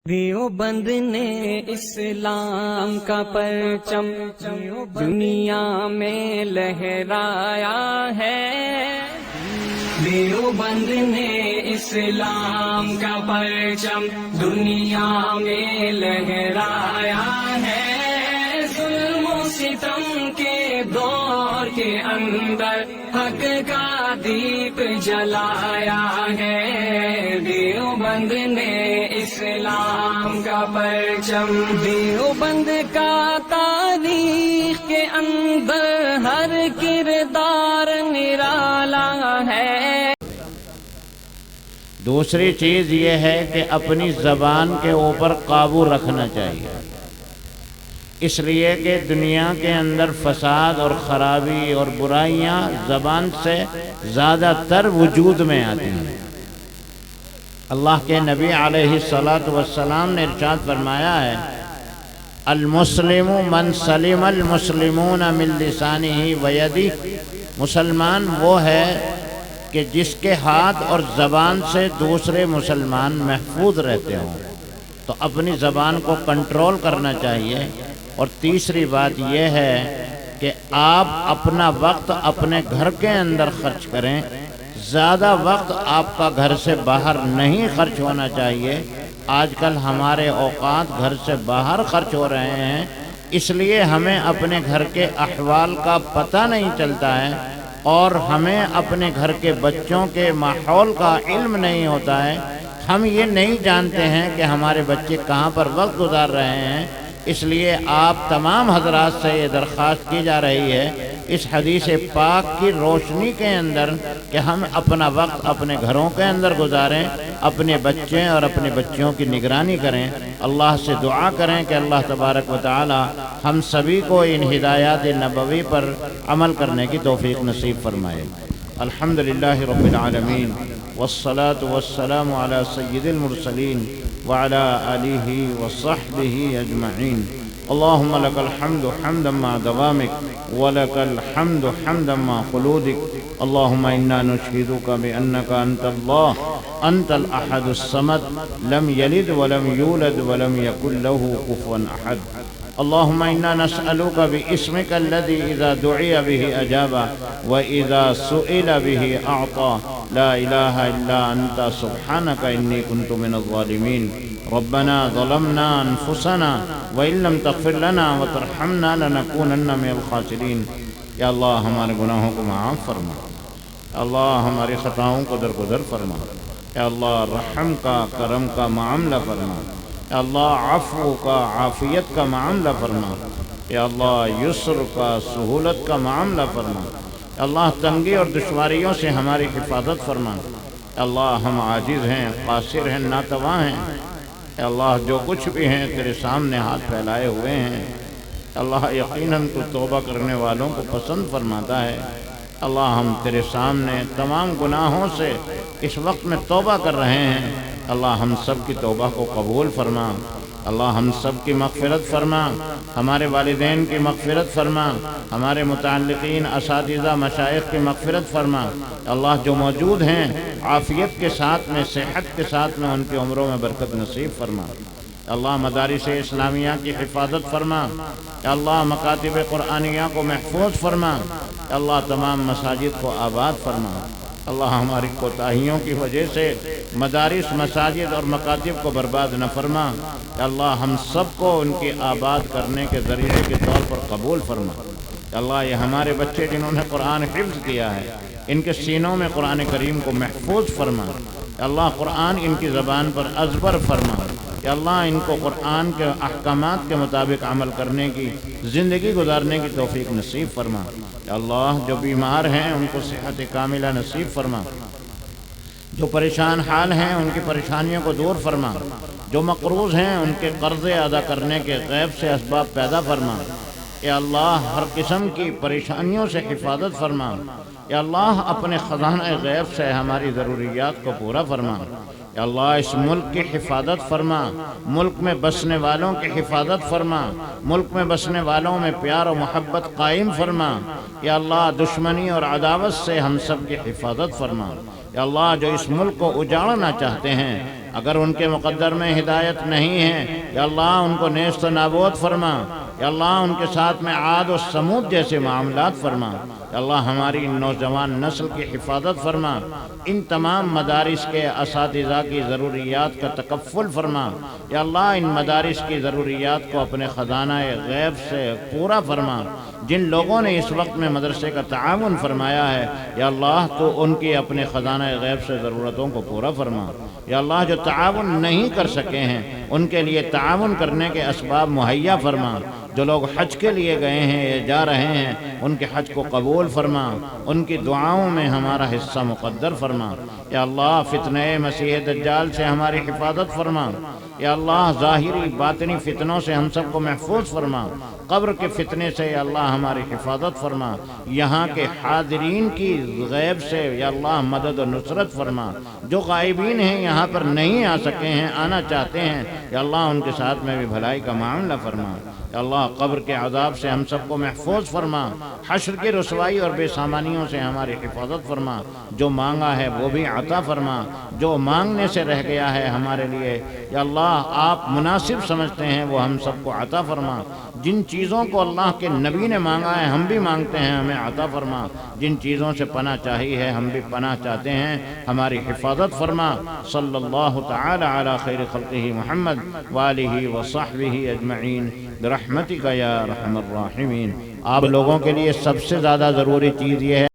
دیوبند نے اسلام کا پرچم دنیا میں لہرایا ہے۔ دیوبند نے اسلام کا پرچم دنیا میں لہرایا ہے۔ ظلم و ستم کے دور کے اندر حق کا دیپ جلایا ہے۔ دیوبند نے اسلام کا پرچم، دیوبند کا تاریخ کے اندر ہر کردار نرالا ہے۔ دوسری چیز یہ ہے کہ اپنی زبان کے اوپر قابو رکھنا چاہیے، اس لیے کہ دنیا کے اندر فساد اور خرابی اور برائیاں زبان سے زیادہ تر وجود میں آتی ہیں۔ اللہ کے نبی علیہ السلام نے ارشاد فرمایا ہے، المسلم من سلم المسلمون من لسانہ ویدہ، مسلمان وہ ہے کہ جس کے ہاتھ اور زبان سے دوسرے مسلمان محفوظ رہتے ہوں، تو اپنی زبان کو کنٹرول کرنا چاہیے۔ اور تیسری بات یہ ہے کہ آپ اپنا وقت اپنے گھر کے اندر خرچ کریں، زیادہ وقت آپ کا گھر سے باہر نہیں خرچ ہونا چاہیے۔ آج کل ہمارے اوقات گھر سے باہر خرچ ہو رہے ہیں، اس لیے ہمیں اپنے گھر کے احوال کا پتہ نہیں چلتا ہے، اور ہمیں اپنے گھر کے بچوں کے ماحول کا علم نہیں ہوتا ہے۔ ہم یہ نہیں جانتے ہیں کہ ہمارے بچے کہاں پر وقت گزار رہے ہیں۔ اس لیے آپ تمام حضرات سے یہ درخواست کی جا رہی ہے اس حدیث پاک کی روشنی کے اندر کہ ہم اپنا وقت اپنے گھروں کے اندر گزاریں، اپنے بچے اور اپنے بچیوں کی نگرانی کریں۔ اللہ سے دعا کریں کہ اللہ تبارک و تعالی ہم سبھی کو ان ہدایات نبوی پر عمل کرنے کی توفیق نصیب فرمائے۔ الحمدللہ رب العالمین والصلاة والسلام علی سید المرسلین وعلى آلہ وصحبہ اجمعین۔ اللہم لک الحمد حمدا مع دوامک ولک الحمد حمدا مع خلودک۔ اللہم انا نشہدک بانک انت اللہ، انت الاحد الصمد، لم یلد ولم یولد ولم یکن لہ کفوا احد۔ اللہم انا نسألک باسمک الذی اذا دعی به اجاب واذا سئل به اعطى، لا الہ الا انت سبحانک انی کنت من الظالمین۔ ربنا ظلمنا انفسنا وان لم تغفر لنا وترحمنا لنکونن من الخاسرین۔ یا اللہ ہمارے گناہوں کو معاف فرما، اللہ ہماری خطاؤں کو درگزر فرما، یا اللہ رحم کا کرم کا معاملہ فرما، یا اللہ عفو کا عافیت کا معاملہ فرما، یا اللہ یسر کا سہولت کا معاملہ فرما، یا اللہ تنگی اور دشواریوں سے ہماری حفاظت فرما۔ یا اللہ ہم عاجز ہیں، قاصر ہیں، ناتواں ہیں، اے اللہ جو کچھ بھی ہیں تیرے سامنے ہاتھ پھیلائے ہوئے ہیں۔ اللہ یقیناً تو توبہ کرنے والوں کو پسند فرماتا ہے۔ اللہ ہم تیرے سامنے تمام گناہوں سے اس وقت میں توبہ کر رہے ہیں۔ اللہ ہم سب کی توبہ کو قبول فرما، اللہ ہم سب کی مغفرت فرما، ہمارے والدین کی مغفرت فرما، ہمارے متعلقین اساتذہ مشائخ کی مغفرت فرما۔ اللہ جو موجود ہیں عافیت کے ساتھ میں، صحت کے ساتھ میں، ان کی عمروں میں برکت نصیب فرما۔ اللہ مدارس اسلامیہ کی حفاظت فرما، اللہ مکاتب قرآنیہ کو محفوظ فرما، اللہ تمام مساجد کو آباد فرما۔ اللہ ہماری کوتاہیوں کی وجہ سے مدارس، مساجد اور مکاتب کو برباد نہ فرما۔ اللہ ہم سب کو ان کی آباد کرنے کے ذریعے کے طور پر قبول فرما۔ اللہ یہ ہمارے بچے جنہوں نے قرآن حفظ کیا ہے، ان کے سینوں میں قرآن کریم کو محفوظ فرما۔ اللہ قرآن ان کی زبان پر ازبر فرما۔ یا اللہ ان کو قرآن کے احکامات کے مطابق عمل کرنے کی، زندگی گزارنے کی توفیق نصیب فرما۔ یا اللہ جو بیمار ہیں ان کو صحت کاملہ نصیب فرما، جو پریشان حال ہیں ان کی پریشانیوں کو دور فرما، جو مقروض ہیں ان کے قرضے ادا کرنے کے غیب سے اسباب پیدا فرما۔ یا اللہ ہر قسم کی پریشانیوں سے حفاظت فرما۔ یا اللہ اپنے خزانہ غیب سے ہماری ضروریات کو پورا فرما۔ یا اللہ اس ملک کی حفاظت فرما، ملک میں بسنے والوں کی حفاظت فرما، ملک میں بسنے والوں میں پیار و محبت قائم فرما۔ یا اللہ دشمنی اور عداوت سے ہم سب کی حفاظت فرما۔ یا اللہ جو اس ملک کو اجاڑنا چاہتے ہیں اگر ان کے مقدر میں ہدایت نہیں ہے یا اللہ ان کو نیست و نابود فرما، یا اللہ ان کے ساتھ میں عاد و سمود جیسے معاملات فرما، یا اللہ ہماری نوجوان نسل کی حفاظت فرما، ان تمام مدارس کے اساتذہ کی ضروریات کا تکفل فرما، یا اللہ ان مدارس کی ضروریات کو اپنے خزانہ غیب سے پورا فرما۔ جن لوگوں نے اس وقت میں مدرسے کا تعاون فرمایا ہے یا اللہ تو ان کی اپنے خزانہ غیب سے ضرورتوں کو پورا فرما۔ یا اللہ جو تعاون نہیں کر سکے ہیں ان کے لیے تعاون کرنے کے اسباب مہیا فرما۔ جو لوگ حج کے لیے گئے ہیں یا جا رہے ہیں ان کے حج کو قبول فرما، ان کی دعاؤں میں ہمارا حصہ مقدر فرما۔ یا اللہ فتنہ مسیح دجال سے ہماری حفاظت فرما۔ یا اللہ ظاہری باطنی فتنوں سے ہم سب کو محفوظ فرما۔ قبر کے فتنے سے یا اللہ ہماری حفاظت فرما۔ یہاں کے حاضرین کی غیب سے یا اللہ مدد و نصرت فرما۔ جو غائبین ہیں یہاں پر نہیں آ سکے ہیں، آنا چاہتے ہیں، یا اللہ ان کے ساتھ میں بھی بھلائی کا معاملہ فرما۔ یا اللہ قبر کے عذاب سے ہم سب کو محفوظ فرما۔ حشر کی رسوائی اور بے سامانیوں سے ہماری حفاظت فرما۔ جو مانگا ہے وہ بھی عطا فرما، جو مانگنے سے رہ گیا ہے ہمارے لیے یا اللہ آپ مناسب سمجھتے ہیں وہ ہم سب کو عطا فرما۔ جن چیزوں کو اللہ کے نبی نے مانگا ہے ہم بھی مانگتے ہیں، ہمیں عطا فرما۔ جن چیزوں سے پناہ چاہی ہے ہم بھی پناہ چاہتے ہیں، ہماری حفاظت فرما۔ صلی اللہ تعالی علی خیر خلقہ محمد وآلہ وصحبہ اجمعین برحمتک یا ارحم الراحمین۔ آپ لوگوں کے لیے سب سے زیادہ ضروری چیز یہ ہے